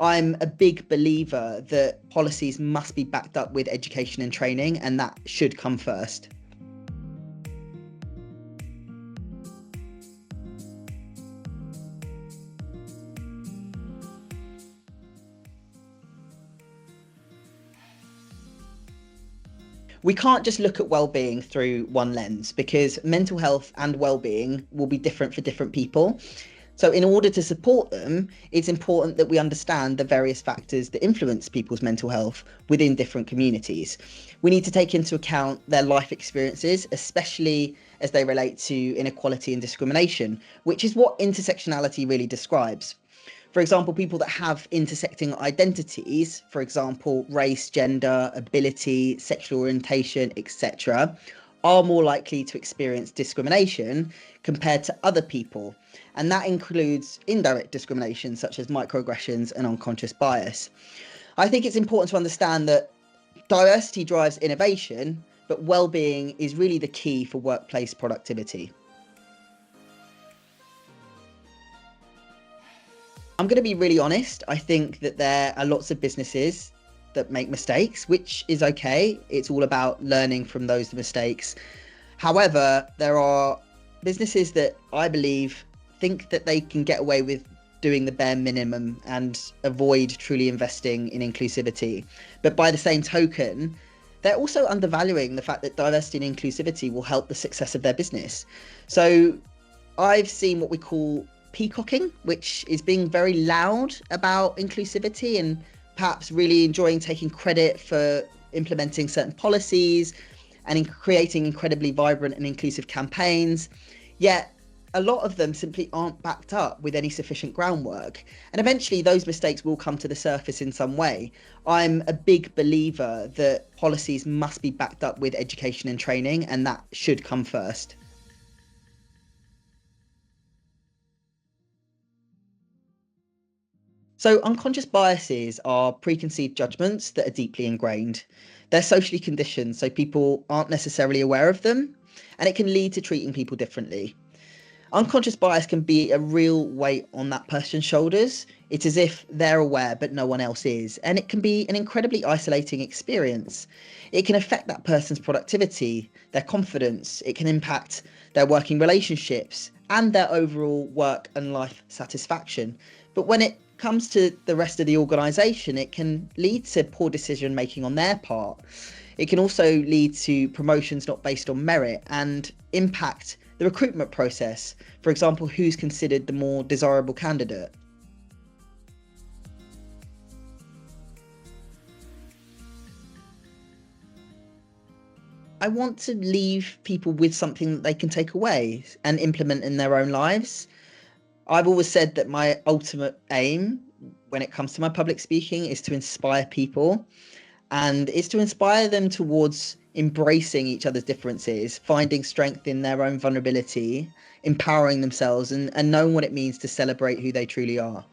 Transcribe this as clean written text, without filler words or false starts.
I'm a big believer that policies must be backed up with education and training, and that should come first. We can't just look at well-being through one lens, because mental health and well-being will be different for different people. So in order to support them, it's important that we understand the various factors that influence people's mental health within different communities. We need to take into account their life experiences, especially as they relate to inequality and discrimination, which is what intersectionality really describes. For example, people that have intersecting identities, for example, race, gender, ability, sexual orientation, etc., are more likely to experience discrimination compared to other people. And that includes indirect discrimination, such as microaggressions and unconscious bias. I think it's important to understand that diversity drives innovation, but well-being is really the key for workplace productivity. I'm going to be really honest. I think that there are lots of businesses that make mistakes, which is okay. It's all about learning from those mistakes. However, there are businesses that I believe think that they can get away with doing the bare minimum and avoid truly investing in inclusivity. But by the same token, they're also undervaluing the fact that diversity and inclusivity will help the success of their business. So I've seen what we call peacocking, which is being very loud about inclusivity and perhaps really enjoying taking credit for implementing certain policies and in creating incredibly vibrant and inclusive campaigns. Yet a lot of them simply aren't backed up with any sufficient groundwork. And eventually those mistakes will come to the surface in some way. I'm a big believer that policies must be backed up with education and training, and that should come first. So unconscious biases are preconceived judgments that are deeply ingrained. They're socially conditioned, so people aren't necessarily aware of them, and it can lead to treating people differently. Unconscious bias can be a real weight on that person's shoulders. It's as if they're aware, but no one else is, and it can be an incredibly isolating experience. It can affect that person's productivity, their confidence, it can impact their working relationships, and their overall work and life satisfaction. But when it comes to the rest of the organisation, it can lead to poor decision making on their part. It can also lead to promotions not based on merit and impact the recruitment process. For example, who's considered the more desirable candidate. I want to leave people with something that they can take away and implement in their own lives. I've always said that my ultimate aim when it comes to my public speaking is to inspire people, and it's to inspire them towards embracing each other's differences, finding strength in their own vulnerability, empowering themselves, and knowing what it means to celebrate who they truly are.